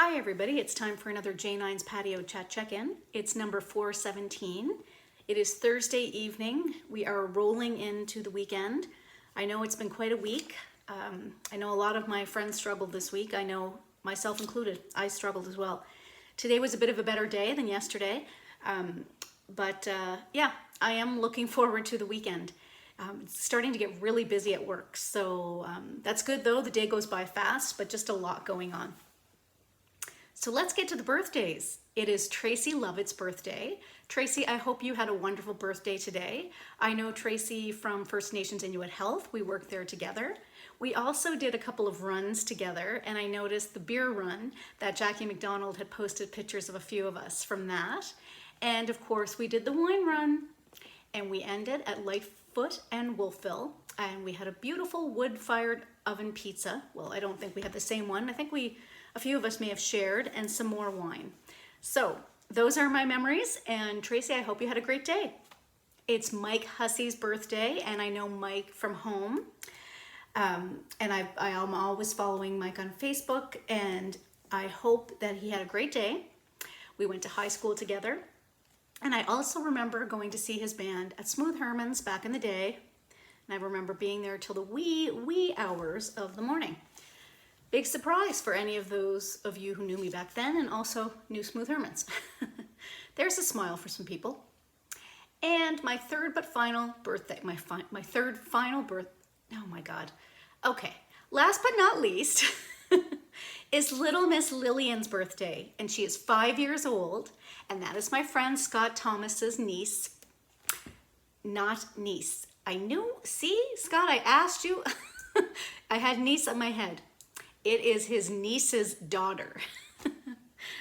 Hi everybody, it's time for another J9's Patio Chat check-in. It's number 417. It is Thursday evening. We are rolling into the weekend. I know it's been quite a week. I know a lot of my friends struggled this week. I know myself included, I struggled as well. Today was a bit of a better day than yesterday, but yeah, I am looking forward to the weekend. It's starting to get really busy at work, so that's good though. The day goes by fast, but just a lot going on. So let's get to the birthdays. It is Tracy Lovett's birthday. Tracy, I hope you had a wonderful birthday today. I know Tracy from First Nations Inuit Health. We worked there together. We also did a couple of runs together, and I noticed the beer run that Jackie McDonald had posted pictures of a few of us from that. And of course, we did the wine run, and we ended at Lightfoot and Wolfville, and we had a beautiful wood-fired oven pizza. Well, I don't think we had the same one. I think a few of us may have shared, and some more wine. So those are my memories, and Tracy, I hope you had a great day. It's Mike Hussey's birthday, and I know Mike from home. And I am always following Mike on Facebook, and I hope that he had a great day. We went to high school together, and I also remember going to see his band at Smooth Herman's back in the day, and I remember being there till the wee hours of the morning. Big surprise for any of those of you who knew me back then and also knew Smooth Herman's. There's a smile for some people. And my third but final birthday, my third final birth, oh my God. Okay, last but not least is little Miss Lillian's birthday, and she is 5 years old, and that is my friend Scott Thomas's niece, not niece. I knew, see, Scott, I asked you. I had niece on my head. It is his niece's daughter.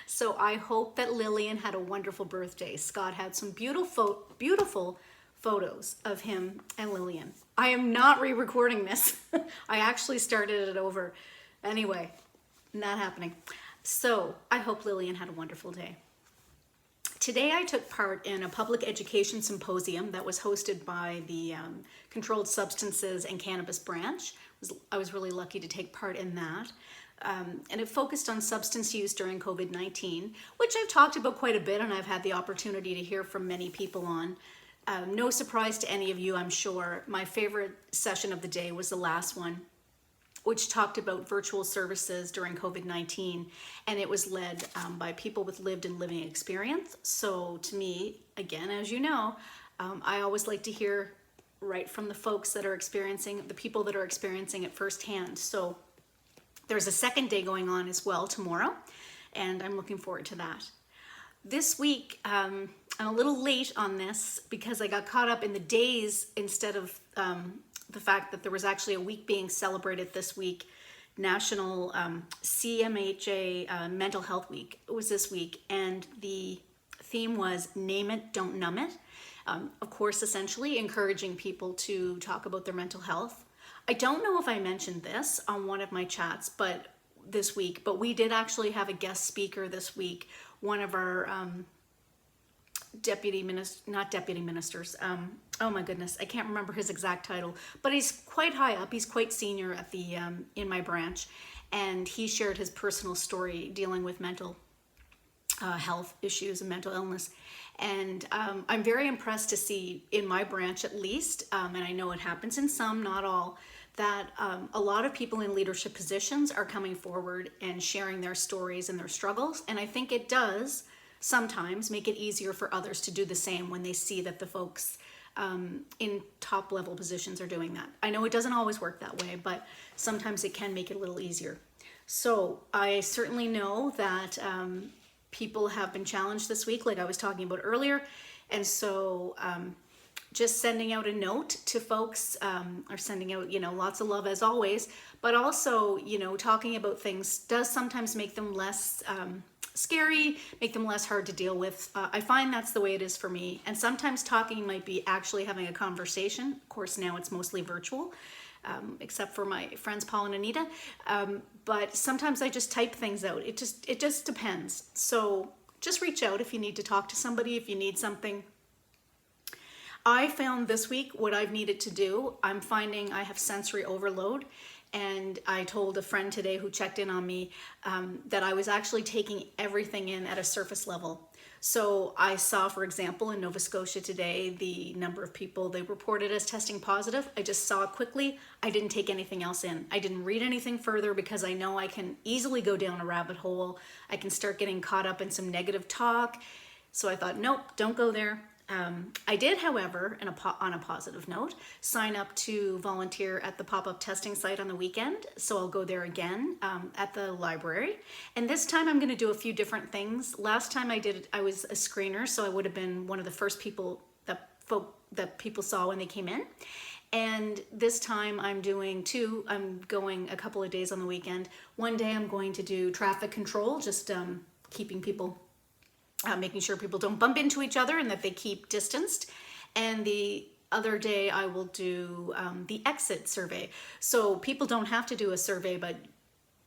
So I hope that Lillian had a wonderful birthday. Scott had some beautiful photos of him and Lillian. I am not re-recording this. I actually started it over. Anyway, not happening. So I hope Lillian had a wonderful day. Today I took part in a public education symposium that was hosted by the Controlled Substances and Cannabis branch. I was really lucky to take part in that. And it focused on substance use during COVID-19, which I've talked about quite a bit, and I've had the opportunity to hear from many people on. No surprise to any of you, I'm sure. My favorite session of the day was the last one, which talked about virtual services during COVID-19, and it was led by people with lived and living experience. So to me, again, as you know, I always like to hear right from the folks that are experiencing, the people that are experiencing it firsthand. So there's a second day going on as well tomorrow, and I'm looking forward to that. This week, I'm a little late on this because I got caught up in the days instead of the fact that there was actually a week being celebrated this week, National CMHA Mental Health Week. It was this week, and the theme was Name It, Don't Numb It. Of course, essentially encouraging people to talk about their mental health. I don't know if I mentioned this on one of my chats this week, but we did actually have a guest speaker this week, one of our not deputy ministers. Oh my goodness, I can't remember his exact title, but he's quite high up. He's quite senior at the in my branch, and he shared his personal story dealing with mental health issues and mental illness. And I'm very impressed to see in my branch at least, and I know it happens in some, not all, that a lot of people in leadership positions are coming forward and sharing their stories and their struggles. And I think it does sometimes make it easier for others to do the same when they see that the folks in top level positions are doing that. I know it doesn't always work that way, but sometimes it can make it a little easier. So I certainly know that people have been challenged this week, like I was talking about earlier. And so just sending out a note to folks, or sending out, lots of love as always, but also, talking about things does sometimes make them less scary, make them less hard to deal with. I find that's the way it is for me. And sometimes talking might be actually having a conversation. Of course, now it's mostly virtual, except for my friends Paul and Anita. But sometimes I just type things out. It just depends. So just reach out if you need to talk to somebody, if you need something. I found this week what I've needed to do. I'm finding I have sensory overload, And I told a friend today who checked in on me that I was actually taking everything in at a surface level. So I saw, for example, in Nova Scotia today, the number of people they reported as testing positive. I just saw it quickly. I didn't take anything else in. I didn't read anything further because I know I can easily go down a rabbit hole. I can start getting caught up in some negative talk. So I thought, nope, don't go there. I did, however, on a positive note, sign up to volunteer at the pop-up testing site on the weekend. So I'll go there again at the library. And this time I'm going to do a few different things. Last time I was a screener, so I would have been one of the first people that people saw when they came in. And this time I'm going a couple of days on the weekend. One day I'm going to do traffic control, just keeping people making sure people don't bump into each other and that they keep distanced. And the other day I will do the exit survey. So people don't have to do a survey, but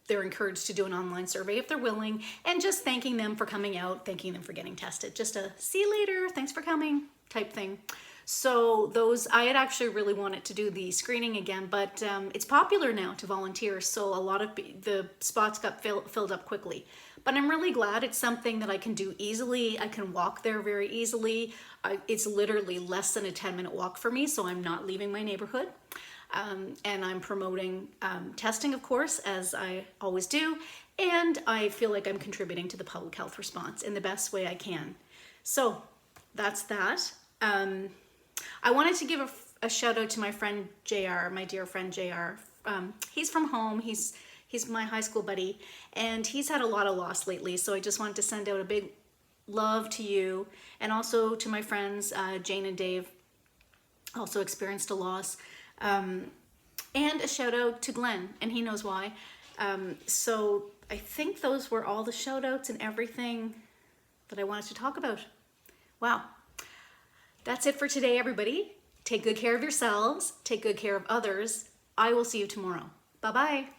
they're encouraged to do an online survey if they're willing, and just thanking them for coming out, thanking them for getting tested. Just a see you later, thanks for coming type thing. So I had actually really wanted to do the screening again, but it's popular now to volunteer, so a lot of the spots got filled up quickly. But I'm really glad it's something that I can do easily. I can walk there very easily. It's literally less than a 10-minute walk for me, so I'm not leaving my neighborhood. And I'm promoting testing, of course, as I always do, and I feel like I'm contributing to the public health response in the best way I can. So that's that. I wanted to give a shout out to my friend JR, my dear friend JR. He's from home. He's my high school buddy, and he's had a lot of loss lately. So I just wanted to send out a big love to you, and also to my friends Jane and Dave, also experienced a loss, and a shout out to Glenn, and he knows why. So I think those were all the shout outs and everything that I wanted to talk about. Wow. That's it for today, everybody. Take good care of yourselves. Take good care of others. I will see you tomorrow. Bye-bye.